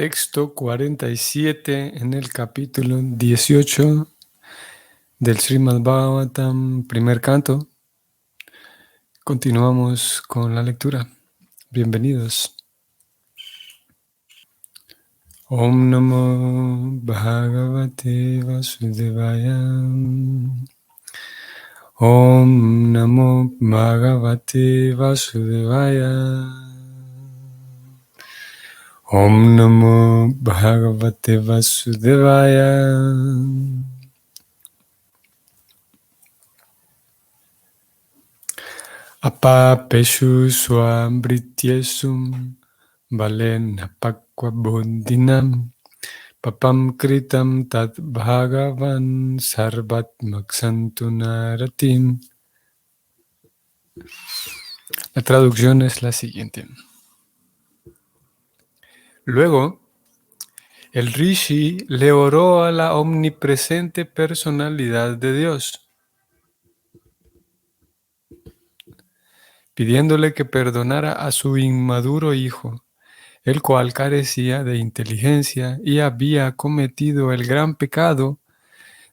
texto 47 en el capítulo 18 del Srimad Bhagavatam, primer canto. Continuamos con la lectura. Bienvenidos. Om Namo Bhagavate Vasudevaya. Om Namo Bhagavate Vasudevaya. Om Namo Bhagavate Vasudevaya. Apapeshu swambrityesum Valena pakwa bodhinam papam kritam tat bhagavan sarvatmaksantu naratim. La traducción es la siguiente. Luego, el Rishi le oró a la omnipresente personalidad de Dios, pidiéndole que perdonara a su inmaduro hijo, el cual carecía de inteligencia y había cometido el gran pecado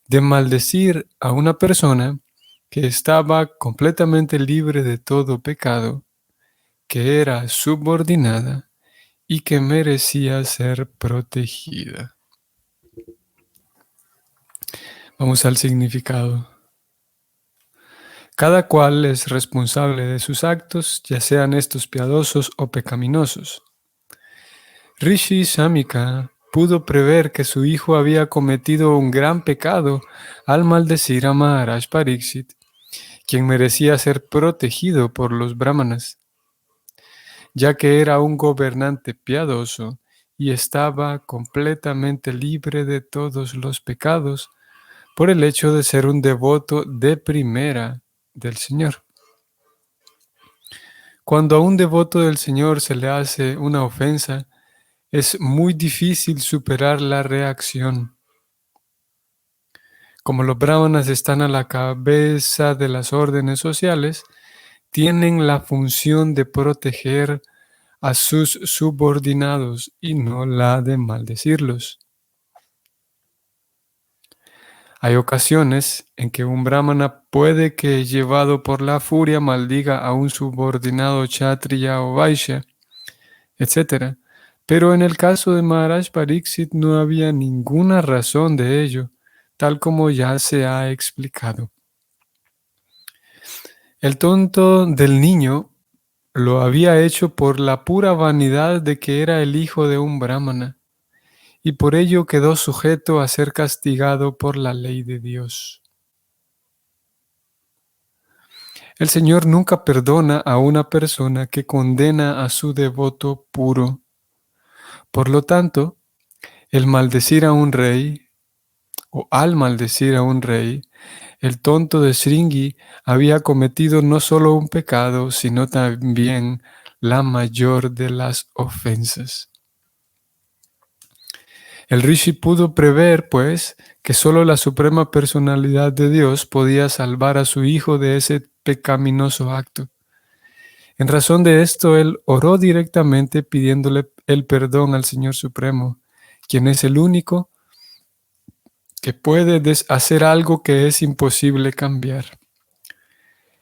de maldecir a una persona que estaba completamente libre de todo pecado, que era subordinada y que merecía ser protegida. Vamos al significado. Cada cual es responsable de sus actos, ya sean estos piadosos o pecaminosos. Rishi Shamika pudo prever que su hijo había cometido un gran pecado al maldecir a Maharaj Pariksit, quien merecía ser protegido por los brahmanas, ya que era un gobernante piadoso y estaba completamente libre de todos los pecados por el hecho de ser un devoto de primera del Señor. Cuando a un devoto del Señor se le hace una ofensa, es muy difícil superar la reacción. Como los brahmanas están a la cabeza de las órdenes sociales, tienen la función de proteger a sus subordinados y no la de maldecirlos. Hay ocasiones en que un brahmana puede que, llevado por la furia, maldiga a un subordinado kshatriya o vaishya, etc. Pero en el caso de Maharaj Pariksit no había ninguna razón de ello, tal como ya se ha explicado. El tonto del niño lo había hecho por la pura vanidad de que era el hijo de un brahmana, y por ello quedó sujeto a ser castigado por la ley de Dios. El Señor nunca perdona a una persona que condena a su devoto puro. Por lo tanto, el maldecir a un rey, o al maldecir a un rey, el tonto de Sringi había cometido no solo un pecado, sino también la mayor de las ofensas. El Rishi pudo prever, pues, que solo la suprema personalidad de Dios podía salvar a su hijo de ese pecaminoso acto. En razón de esto, él oró directamente pidiéndole el perdón al Señor Supremo, quien es el único que puede hacer algo que es imposible cambiar.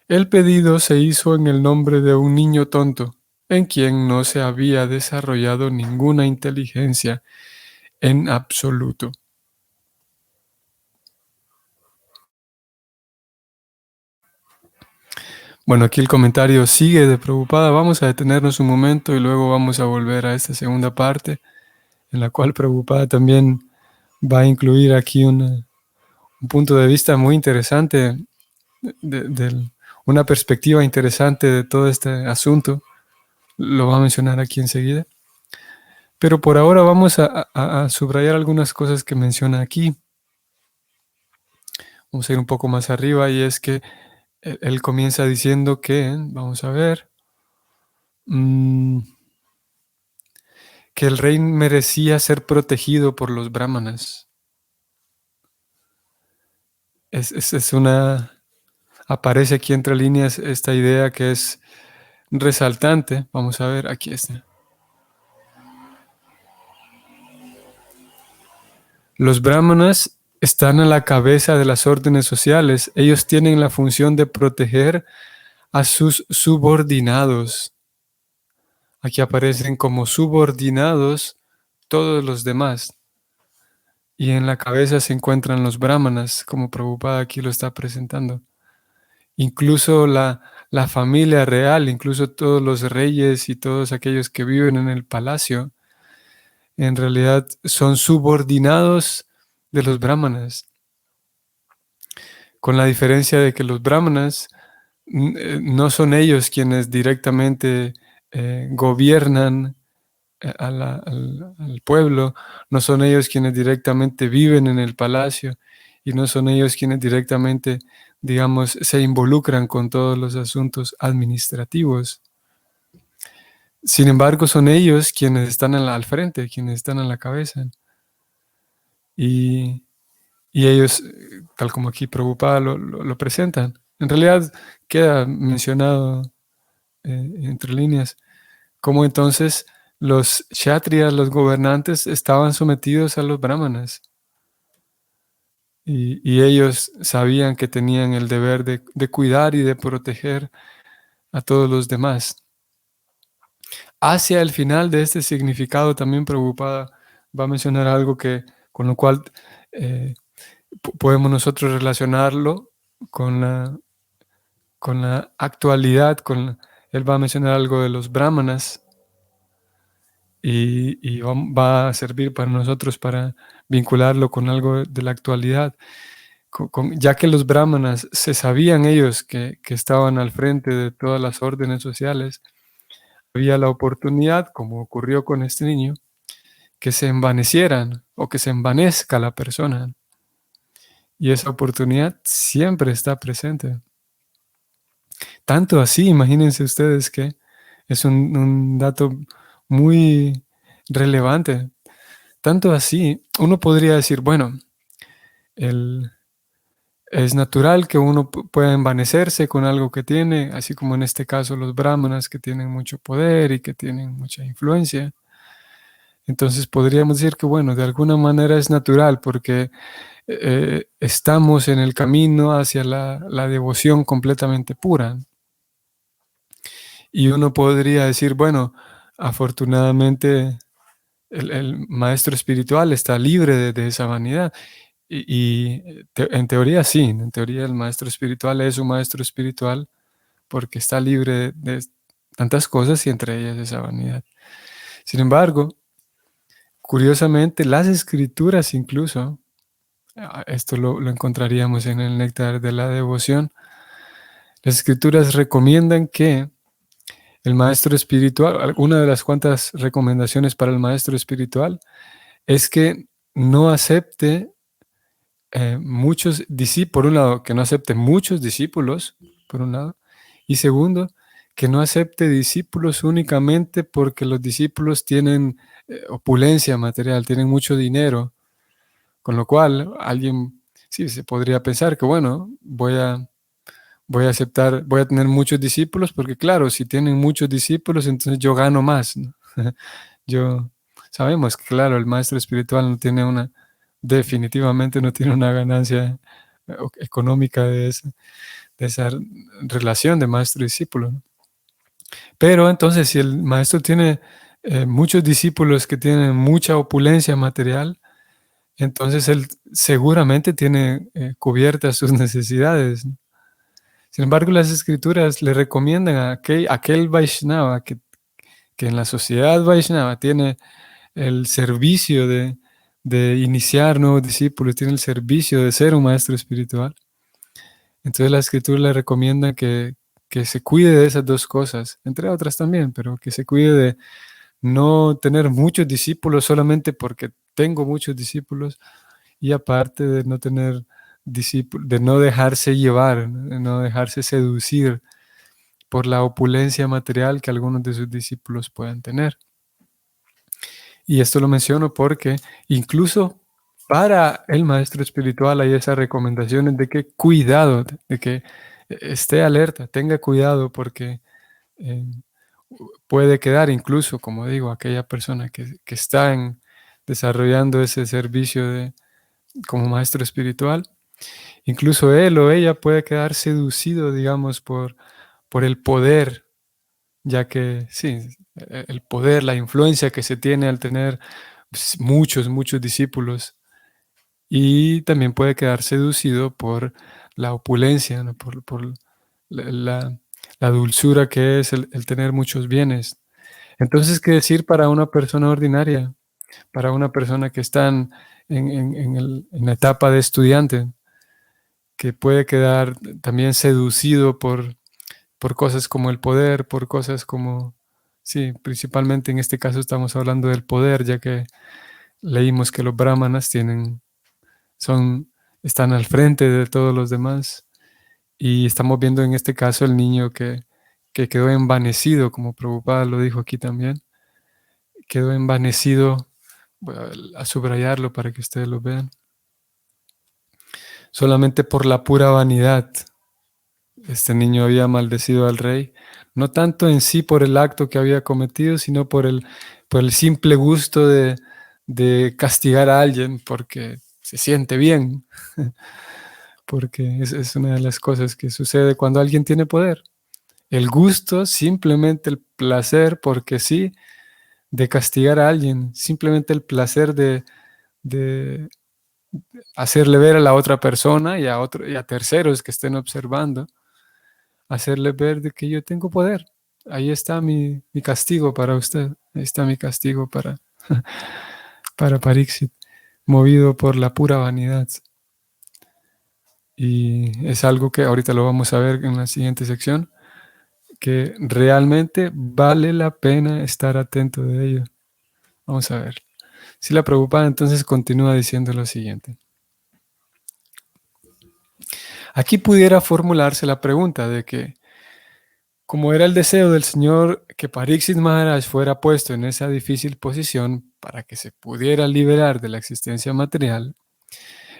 El pedido se hizo en el nombre de un niño tonto, en quien no se había desarrollado ninguna inteligencia en absoluto. Bueno, aquí el comentario sigue de Prabhupada. Vamos a detenernos un momento y luego vamos a volver a esta segunda parte, en la cual Prabhupada también va a incluir aquí un punto de vista muy interesante, una perspectiva interesante de todo este asunto. Lo va a mencionar aquí enseguida. Pero por ahora vamos a subrayar algunas cosas que menciona aquí. Vamos a ir un poco más arriba y es que él comienza diciendo que, vamos a ver, que el rey merecía ser protegido por los brahmanas. Aparece aquí entre líneas esta idea que es resaltante. Vamos a ver, aquí está. Los brahmanas están a la cabeza de las órdenes sociales. Ellos tienen la función de proteger a sus subordinados. Aquí aparecen como subordinados todos los demás. Y en la cabeza se encuentran los brahmanas, como Prabhupada aquí lo está presentando. Incluso la familia real, incluso todos los reyes y todos aquellos que viven en el palacio, en realidad son subordinados de los brahmanas, con la diferencia de que los brahmanas no son ellos quienes directamente gobiernan al pueblo, no son ellos quienes directamente viven en el palacio y no son ellos quienes directamente, digamos, se involucran con todos los asuntos administrativos. Sin embargo, son ellos quienes están al frente, quienes están a la cabeza. Y, y ellos, tal como aquí Prabhupada lo presentan, en realidad queda mencionado entre líneas, cómo entonces los kshatriyas, los gobernantes, estaban sometidos a los brahmanas. Y ellos sabían que tenían el deber de cuidar y de proteger a todos los demás. Hacia el final de este significado también Prabhupada va a mencionar algo con lo cual podemos nosotros relacionarlo con la actualidad. Él va a mencionar algo de los brahmanas y va a servir para nosotros para vincularlo con algo de la actualidad. Ya que los brahmanas se sabían ellos que estaban al frente de todas las órdenes sociales, había la oportunidad, como ocurrió con este niño, que se envanecieran o que se envanezca la persona. Y esa oportunidad siempre está presente. Tanto así, imagínense ustedes que es un dato muy relevante. Tanto así, uno podría decir, bueno, es natural que uno pueda envanecerse con algo que tiene, así como en este caso los brahmanas que tienen mucho poder y que tienen mucha influencia. Entonces podríamos decir que, bueno, de alguna manera es natural porque estamos en el camino hacia la devoción completamente pura. Y uno podría decir, bueno, afortunadamente el maestro espiritual está libre de esa vanidad. En teoría sí, en teoría el maestro espiritual es un maestro espiritual porque está libre de tantas cosas y entre ellas esa vanidad. Sin embargo, curiosamente, las escrituras incluso, esto lo encontraríamos en el Néctar de la Devoción, las escrituras recomiendan que el maestro espiritual, una de las cuantas recomendaciones para el maestro espiritual es que no acepte muchos discípulos, por un lado, que no acepte muchos discípulos, por un lado, y segundo, que no acepte discípulos únicamente porque los discípulos tienen opulencia material, tienen mucho dinero, con lo cual alguien sí se podría pensar que, bueno, voy a aceptar, voy a tener muchos discípulos porque, claro, si tienen muchos discípulos, entonces yo gano más, ¿no? Yo, sabemos que, claro, el maestro espiritual no tiene definitivamente no tiene una ganancia económica de esa relación de maestro-discípulo, ¿no? Pero entonces, si el maestro tiene muchos discípulos que tienen mucha opulencia material, entonces él seguramente tiene cubiertas sus necesidades, ¿no? Sin embargo, las escrituras le recomiendan a aquel Vaishnava que en la sociedad Vaishnava tiene el servicio de iniciar nuevos discípulos, tiene el servicio de ser un maestro espiritual. Entonces la escritura le recomienda que se cuide de esas dos cosas, entre otras también, pero que se cuide de no tener muchos discípulos solamente porque tengo muchos discípulos y aparte de no tener discípulos, de no dejarse llevar, de no dejarse seducir por la opulencia material que algunos de sus discípulos puedan tener. Y esto lo menciono porque incluso para el maestro espiritual hay esas recomendaciones de que cuidado, de que esté alerta, tenga cuidado porque eh, puede quedar incluso, como digo, aquella persona que está desarrollando ese servicio como maestro espiritual. Incluso él o ella puede quedar seducido, digamos, por el poder, ya que sí, el poder, la influencia que se tiene al tener pues, muchos discípulos. Y también puede quedar seducido por la opulencia, ¿no? Por la, la- la dulzura que es el tener muchos bienes. Entonces, ¿qué decir para una persona ordinaria? Para una persona que está en la etapa de estudiante, que puede quedar también seducido por cosas como el poder, por cosas como, sí, principalmente en este caso estamos hablando del poder, ya que leímos que los brahmanas son, están al frente de todos los demás. Y estamos viendo en este caso el niño que quedó envanecido, como Prabhupada lo dijo aquí también, quedó envanecido. Voy a subrayarlo para que ustedes lo vean. Solamente por la pura vanidad, este niño había maldecido al rey, no tanto en sí por el acto que había cometido, sino por el simple gusto de castigar a alguien porque se siente bien, porque es una de las cosas que sucede cuando alguien tiene poder. El gusto, simplemente el placer, porque sí, de castigar a alguien, simplemente el placer de hacerle ver a la otra persona y a terceros que estén observando, hacerle ver de que yo tengo poder. Ahí está mi castigo para usted, ahí está mi castigo para Pariksit, movido por la pura vanidad. Y es algo que ahorita lo vamos a ver en la siguiente sección, que realmente vale la pena estar atento de ello. Vamos a ver. Si la preocupada entonces continúa diciendo lo siguiente. Aquí pudiera formularse la pregunta de que, como era el deseo del Señor que Pariksit Maharaj fuera puesto en esa difícil posición para que se pudiera liberar de la existencia material,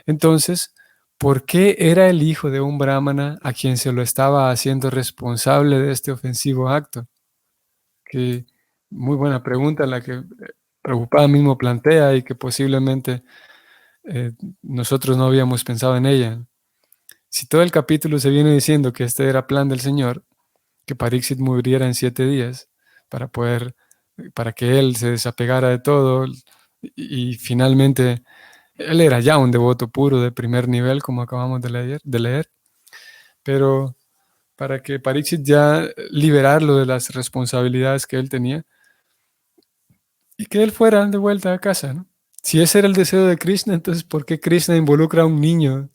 entonces, ¿por qué era el hijo de un brahmana a quien se lo estaba haciendo responsable de este ofensivo acto? Que muy buena pregunta la que Prabhupada mismo plantea y que posiblemente eh, nosotros no habíamos pensado en ella. Si todo el capítulo se viene diciendo que este era plan del Señor, que Pariksit muriera en 7 días para que él se desapegara de todo y finalmente él era ya un devoto puro de primer nivel, como acabamos de leer, pero para que Pariksit ya liberarlo de las responsabilidades que él tenía y que él fuera de vuelta a casa, ¿no? Si ese era el deseo de Krishna, entonces ¿por qué Krishna involucra a un niño?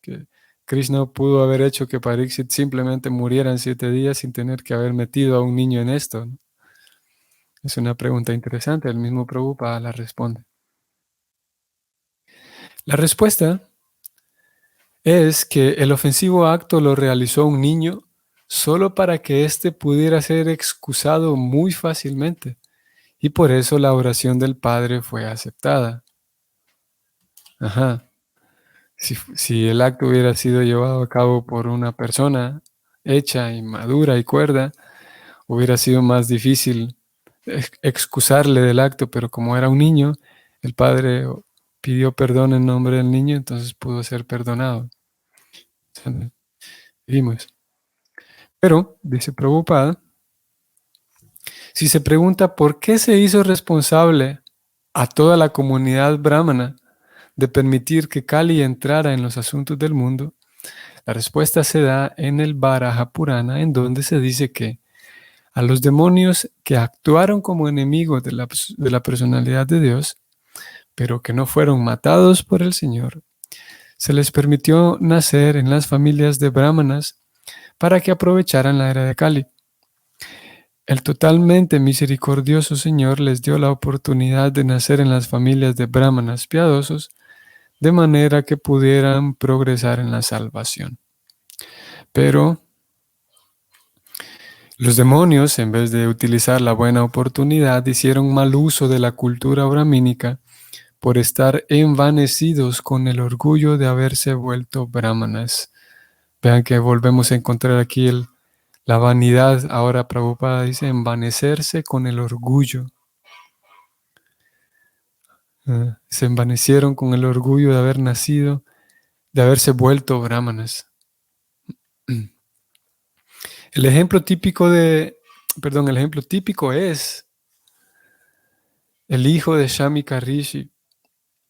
Que Krishna pudo haber hecho que Pariksit simplemente muriera en 7 días sin tener que haber metido a un niño en esto, ¿no? Es una pregunta interesante, el mismo Prabhupada la responde. La respuesta es que el ofensivo acto lo realizó un niño solo para que éste pudiera ser excusado muy fácilmente, y por eso la oración del Padre fue aceptada. Ajá. Si el acto hubiera sido llevado a cabo por una persona hecha y madura y cuerda, hubiera sido más difícil excusarle del acto, pero como era un niño, el padre pidió perdón en nombre del niño, entonces pudo ser perdonado. Vimos. Pero, dice Prabhupada, si se pregunta por qué se hizo responsable a toda la comunidad brahmana de permitir que Kali entrara en los asuntos del mundo, la respuesta se da en el Varaha Purana, en donde se dice que a los demonios que actuaron como enemigos de la personalidad de Dios, pero que no fueron matados por el Señor, se les permitió nacer en las familias de brahmanas para que aprovecharan la era de Kali. El totalmente misericordioso Señor les dio la oportunidad de nacer en las familias de brahmanas piadosos, de manera que pudieran progresar en la salvación. Pero los demonios, en vez de utilizar la buena oportunidad, hicieron mal uso de la cultura brahmínica por estar envanecidos con el orgullo de haberse vuelto brahmanas. Vean que volvemos a encontrar aquí la vanidad. Ahora Prabhupada dice envanecerse con el orgullo. Se envanecieron con el orgullo de haber nacido, de haberse vuelto brahmanas. El ejemplo típico el ejemplo típico es el hijo de Shamika Rishi,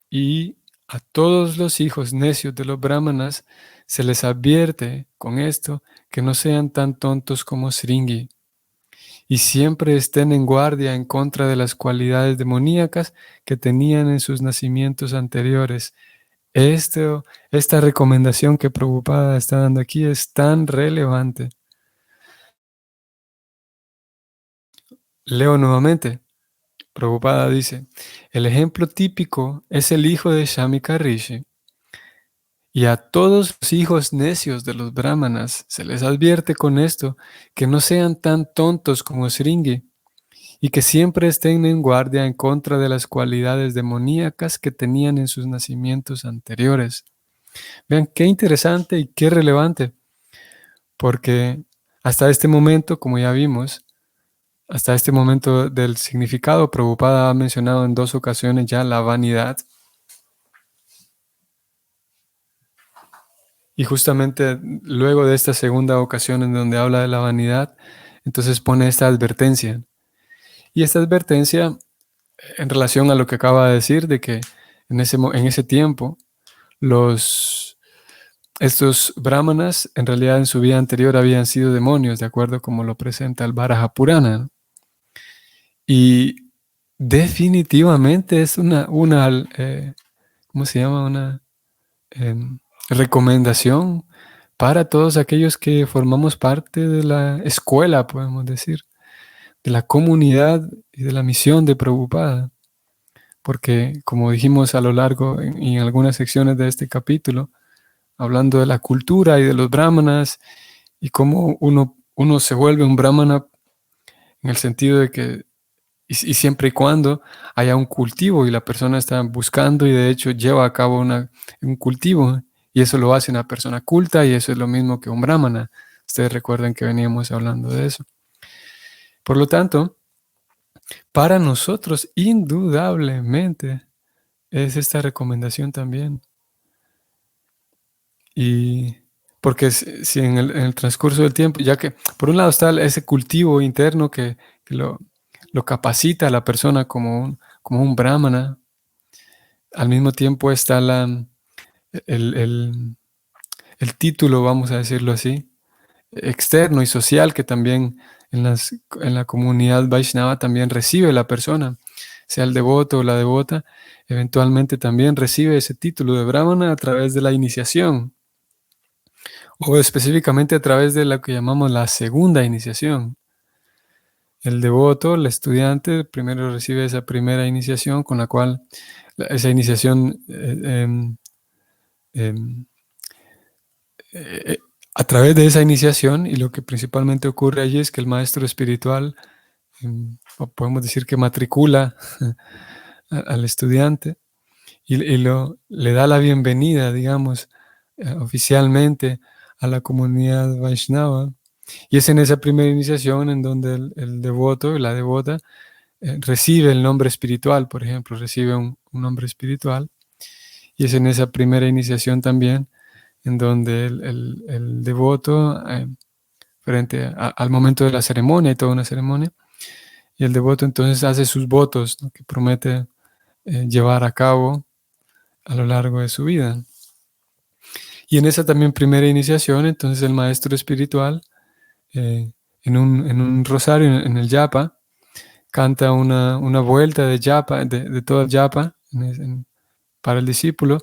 y a todos los hijos necios de los brahmanas se les advierte con esto que no sean tan tontos como Sringi y siempre estén en guardia en contra de las cualidades demoníacas que tenían en sus nacimientos anteriores. Esta recomendación que Prabhupada está dando aquí es tan relevante. Leo nuevamente. Prabhupada dice, el ejemplo típico es el hijo de Shamika Rishi, y a todos los hijos necios de los brahmanas se les advierte con esto que no sean tan tontos como Sringi y que siempre estén en guardia en contra de las cualidades demoníacas que tenían en sus nacimientos anteriores. Vean qué interesante y qué relevante, porque hasta este momento, como ya vimos, hasta este momento del significado, Prabhupada ha mencionado en 2 ocasiones ya la vanidad. Y justamente luego de esta segunda ocasión en donde habla de la vanidad, entonces pone esta advertencia. Y esta advertencia en relación a lo que acaba de decir, de que en ese tiempo estos brahmanas en realidad en su vida anterior habían sido demonios, de acuerdo como lo presenta el Varaha Purana, ¿no? Y definitivamente es ¿cómo se llama? Una recomendación para todos aquellos que formamos parte de la escuela, podemos decir, de la comunidad y de la misión de Prabhupada. Porque, como dijimos a lo largo en algunas secciones de este capítulo, hablando de la cultura y de los brahmanas y cómo uno se vuelve un brahmana en el sentido de que, y siempre y cuando haya un cultivo y la persona está buscando y de hecho lleva a cabo un cultivo, y eso lo hace una persona culta y eso es lo mismo que un brahmana. Ustedes recuerdan que veníamos hablando de eso. Por lo tanto, para nosotros indudablemente es esta recomendación también. Y porque si en el transcurso del tiempo, ya que por un lado está ese cultivo interno que lo capacita a la persona como un brahmana, al mismo tiempo está el, el- el título, vamos a decirlo así, externo y social que también en la comunidad Vaishnava también recibe la persona, sea el devoto o la devota, eventualmente también recibe ese título de brahmana a través de la iniciación. O específicamente a través de lo que llamamos la segunda iniciación. El devoto, el estudiante, primero recibe esa primera iniciación con la cual esa iniciación em, eh, a través de esa iniciación, y lo que principalmente ocurre allí es que el maestro espiritual, o podemos decir que matricula al estudiante le da la bienvenida, digamos, oficialmente a la comunidad Vaishnava. Y es en esa primera iniciación en donde el devoto y la devota recibe el nombre espiritual, por ejemplo, recibe un nombre espiritual. Y es en esa primera iniciación también en donde el devoto, frente al momento de la ceremonia, hay toda una ceremonia, y el devoto entonces hace sus votos, ¿no?, que promete llevar a cabo a lo largo de su vida. Y en esa también primera iniciación, entonces el maestro espiritual, en un rosario, en el yapa, canta una vuelta de yapa, de todo el yapa para el discípulo,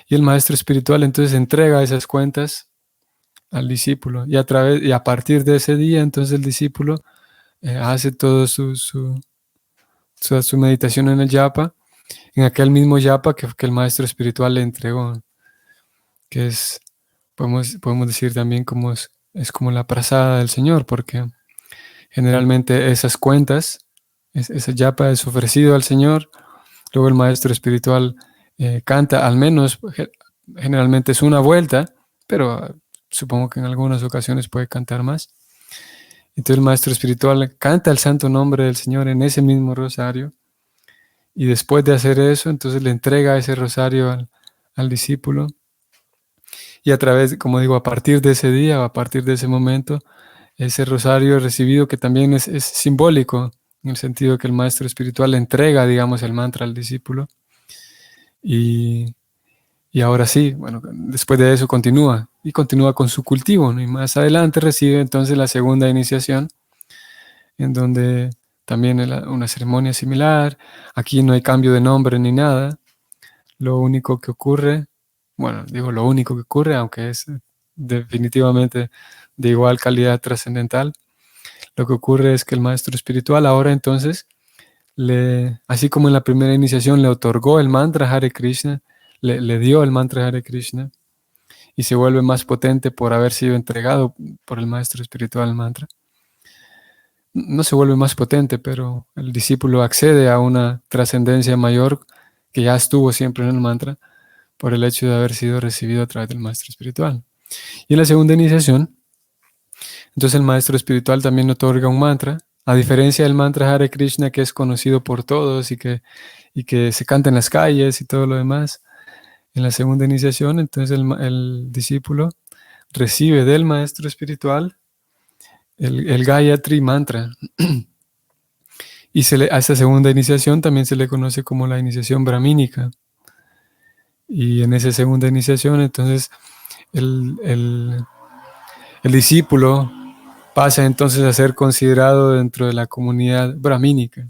y el maestro espiritual entonces entrega esas cuentas al discípulo, y a partir de ese día, entonces el discípulo hace todo su meditación en el yapa, en aquel mismo yapa que el maestro espiritual le entregó, que podemos decir también como es como la prasada del Señor, porque generalmente esas cuentas, esa yapa es ofrecido al Señor, luego el maestro espiritual canta, al menos generalmente es una vuelta, pero supongo que en algunas ocasiones puede cantar más. Entonces el maestro espiritual canta el santo nombre del Señor en ese mismo rosario, Y después de hacer eso, entonces le entrega ese rosario al discípulo. Y a través, como digo, a partir de ese día, o a partir de ese momento, ese rosario recibido, que también es simbólico, en el sentido que el maestro espiritual le entrega, digamos, el mantra al discípulo. Y, y ahora sí, bueno, después de eso continúa, y continúa con su cultivo, ¿no? Y más adelante recibe entonces la segunda iniciación, en donde también una ceremonia similar. Aquí no hay cambio de nombre ni nada. Lo único que ocurre, bueno, digo lo único que ocurre, aunque es definitivamente de igual calidad trascendental, lo que ocurre es que el maestro espiritual ahora entonces, así como en la primera iniciación le otorgó el mantra Hare Krishna, le dio el mantra Hare Krishna y se vuelve más potente por haber sido entregado por el maestro espiritual el mantra. No se vuelve más potente, pero el discípulo accede a una trascendencia mayor que ya estuvo siempre en el mantra por el hecho de haber sido recibido a través del maestro espiritual. Y en la segunda iniciación, entonces el maestro espiritual también otorga un mantra, a diferencia del mantra Hare Krishna, que es conocido por todos y que se canta en las calles y todo lo demás. En la segunda iniciación, entonces el discípulo recibe del maestro espiritual el Gayatri mantra. Y a esta segunda iniciación también se le conoce como la iniciación brahmínica. Y en esa segunda iniciación, entonces, el discípulo pasa entonces a ser considerado dentro de la comunidad brahmínica,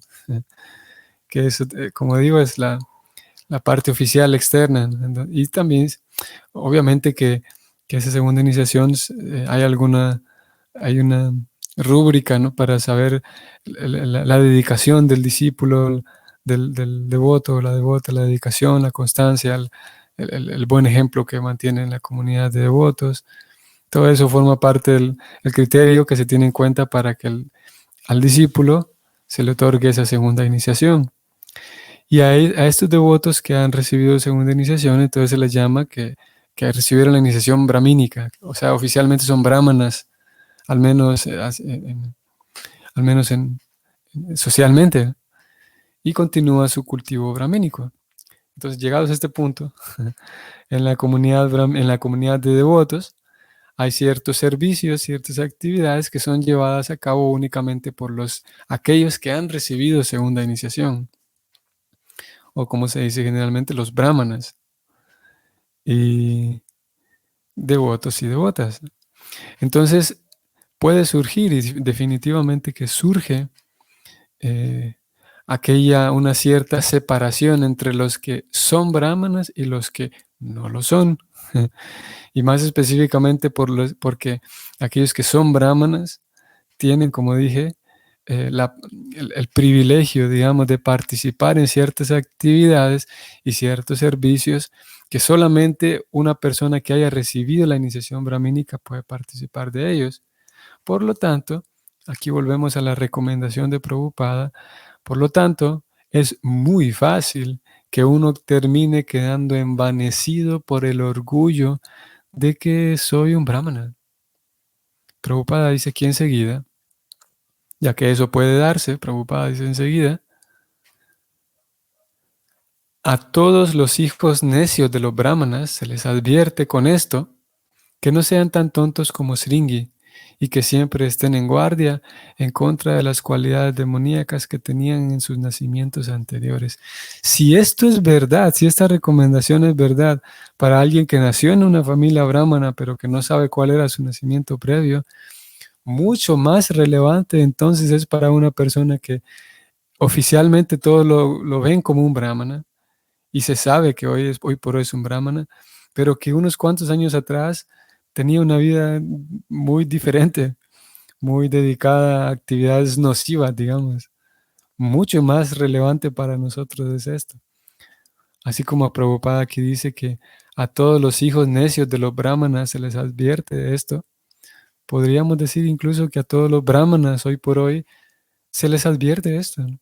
que es, como digo, es la parte oficial externa. Y también, obviamente, que esa segunda iniciación hay una rúbrica, ¿no? Para saber la dedicación del discípulo, del devoto, la devota, la dedicación, la constancia, el buen ejemplo que mantiene en la comunidad de devotos. Todo eso forma parte del el criterio que se tiene en cuenta para que al discípulo se le otorgue esa segunda iniciación. Y a estos devotos que han recibido segunda iniciación, entonces se les llama que recibieron la iniciación brahmínica, o sea, oficialmente son brahmanas, al menos, al menos socialmente, y continúa su cultivo brahmínico. Entonces, llegados a este punto, en la comunidad de devotos, hay ciertos servicios, ciertas actividades que son llevadas a cabo únicamente por aquellos que han recibido segunda iniciación, o como se dice generalmente, los brahmanas, y devotos y devotas. Entonces, puede surgir, y definitivamente que surge, eh, una cierta separación entre los que son brahmanas y los que no lo son. Y más específicamente porque aquellos que son brahmanas tienen, como dije, el privilegio, digamos, de participar en ciertas actividades y ciertos servicios que solamente una persona que haya recibido la iniciación brahmínica puede participar de ellos. Por lo tanto, aquí volvemos a la recomendación de Prabhupada. Por lo tanto, es muy fácil que uno termine quedando envanecido por el orgullo de que soy un brahmana. Prabhupada dice aquí enseguida, ya que eso puede darse, Prabhupada dice enseguida, a todos los hijos necios de los brahmanas se les advierte con esto que no sean tan tontos como Sringi y que siempre estén en guardia en contra de las cualidades demoníacas que tenían en sus nacimientos anteriores. Si esto es verdad, si esta recomendación es verdad para alguien que nació en una familia brahmana pero que no sabe cuál era su nacimiento previo, mucho más relevante entonces es para una persona que oficialmente todos lo ven como un brahmana y se sabe que hoy por hoy es un brahmana, pero que unos cuantos años atrás tenía una vida muy diferente, muy dedicada a actividades nocivas, digamos. Mucho más relevante para nosotros es esto. Así como a Prabhupada aquí dice que a todos los hijos necios de los brahmanas se les advierte de esto, podríamos decir incluso que a todos los brahmanas hoy por hoy se les advierte esto, ¿no?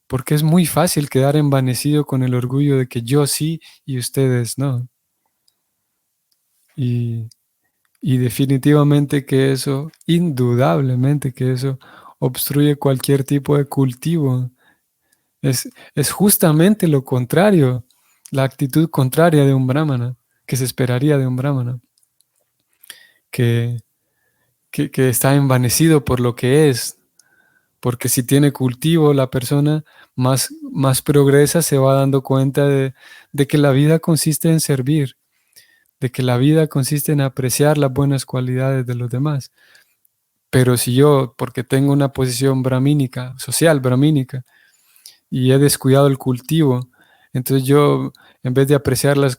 Porque es muy fácil quedar envanecido con el orgullo de que yo sí y ustedes no. Y, y definitivamente que eso, indudablemente que eso obstruye cualquier tipo de cultivo Es justamente lo contrario, la actitud contraria de un brahmana, que se esperaría de un brahmana, que, que está envanecido por lo que es, porque si tiene cultivo la persona, más progresa, se va dando cuenta de que la vida consiste en servir, de que la vida consiste en apreciar las buenas cualidades de los demás. Pero si yo, porque tengo una posición brahmínica, social brahmínica, y he descuidado el cultivo, entonces yo, en vez de apreciar las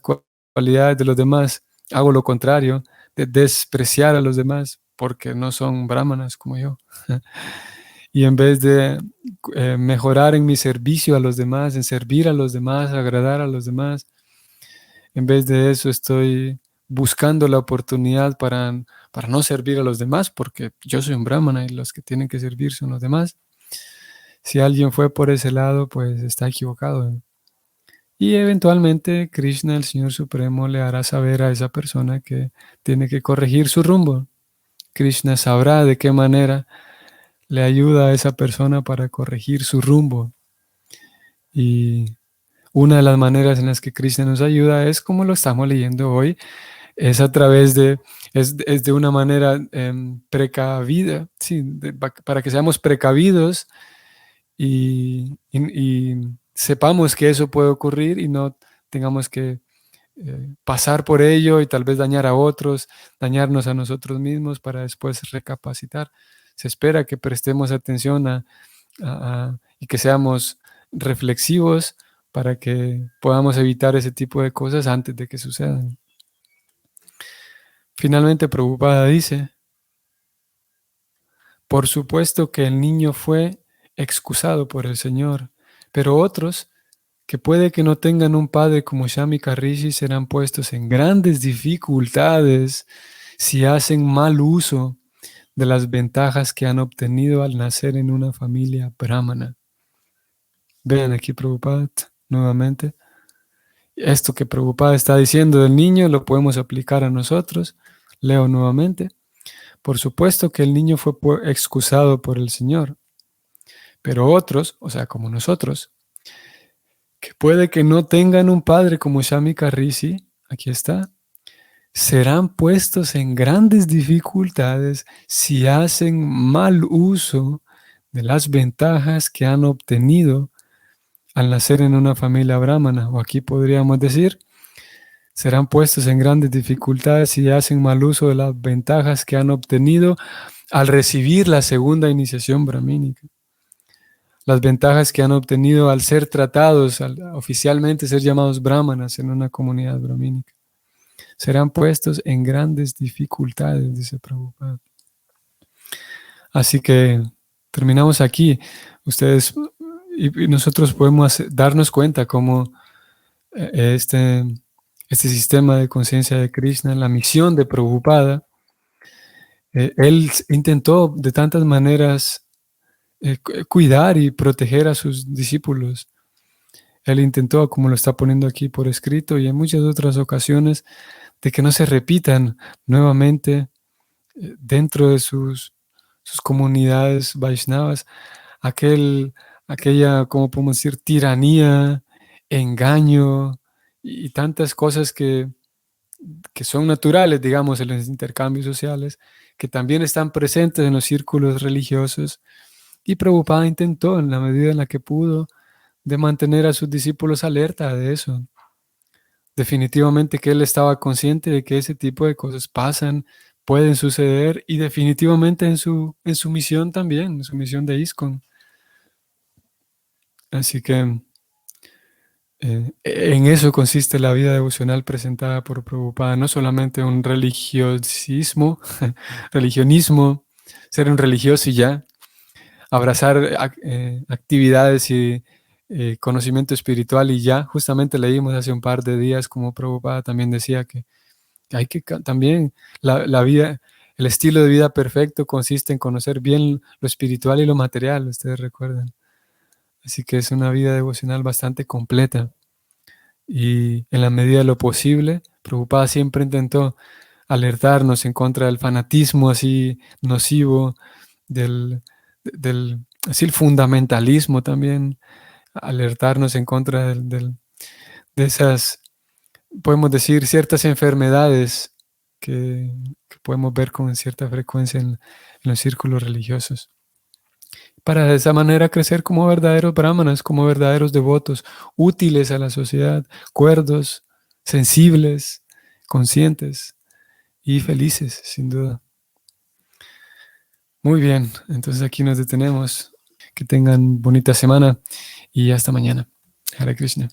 cualidades de los demás, hago lo contrario, de despreciar a los demás, porque no son brahmanas como yo. Y en vez de mejorar en mi servicio a los demás, en servir a los demás, agradar a los demás, en vez de eso estoy buscando la oportunidad para no servir a los demás, porque yo soy un brahmana y los que tienen que servir son los demás. Si alguien fue por ese lado, pues está equivocado. Y eventualmente Krishna, el Señor Supremo, le hará saber a esa persona que tiene que corregir su rumbo. Krishna sabrá de qué manera le ayuda a esa persona para corregir su rumbo. Y una de las maneras en las que Krishna nos ayuda es, como lo estamos leyendo hoy, es a través es de una manera precavida, sí, para que seamos precavidos y sepamos que eso puede ocurrir y no tengamos que pasar por ello y tal vez dañar a otros, dañarnos a nosotros mismos para después recapacitar. Se espera que prestemos atención y que seamos reflexivos para que podamos evitar ese tipo de cosas antes de que sucedan. Finalmente, Prabhupada dice, por supuesto que el niño fue excusado por el Señor, pero otros que puede que no tengan un padre como Shamika Rishi serán puestos en grandes dificultades si hacen mal uso de las ventajas que han obtenido al nacer en una familia brahmana. Vean aquí Prabhupada nuevamente. Esto que Prabhupada está diciendo del niño lo podemos aplicar a nosotros. Leo nuevamente. Por supuesto que el niño fue excusado por el Señor, pero otros, o sea, como nosotros, que puede que no tengan un padre como Shamika Rishi, aquí está, serán puestos en grandes dificultades si hacen mal uso de las ventajas que han obtenido al nacer en una familia brahmana, o aquí podríamos decir, serán puestos en grandes dificultades si hacen mal uso de las ventajas que han obtenido al recibir la segunda iniciación brahmínica. Las ventajas que han obtenido al ser tratados, al oficialmente ser llamados brahmanas en una comunidad brahmínica. Serán puestos en grandes dificultades, dice Prabhupada. Así que terminamos aquí. Ustedes y nosotros podemos darnos cuenta cómo este sistema de conciencia de Krishna, la misión de Prabhupada, él intentó de tantas maneras cuidar y proteger a sus discípulos. Él intentó, como lo está poniendo aquí por escrito y en muchas otras ocasiones, de que no se repitan nuevamente dentro de sus comunidades Vaishnavas aquella, ¿cómo podemos decir?, tiranía, engaño y tantas cosas que son naturales, digamos, en los intercambios sociales, que también están presentes en los círculos religiosos. Y Prabhupada intentó, en la medida en la que pudo, de mantener a sus discípulos alerta de eso. Definitivamente que él estaba consciente de que ese tipo de cosas pasan, pueden suceder, y definitivamente en su misión también, en su misión de ISKCON. Así que en eso consiste la vida devocional presentada por Prabhupada, no solamente un religionismo, ser un religioso y ya, abrazar actividades y conocimiento espiritual y ya. Justamente leímos hace un par de días como Prabhupada también decía que hay que también la vida, el estilo de vida perfecto consiste en conocer bien lo espiritual y lo material, ustedes recuerdan. Así que es una vida devocional bastante completa. Y en la medida de lo posible, Prabhupada siempre intentó alertarnos en contra del fanatismo así nocivo, del así el fundamentalismo también, alertarnos en contra de esas, podemos decir, ciertas enfermedades que podemos ver con cierta frecuencia en los círculos religiosos. Para de esa manera crecer como verdaderos brahmanas, como verdaderos devotos, útiles a la sociedad, cuerdos, sensibles, conscientes y felices, sin duda. Muy bien, entonces aquí nos detenemos. Que tengan bonita semana y hasta mañana. Hare Krishna.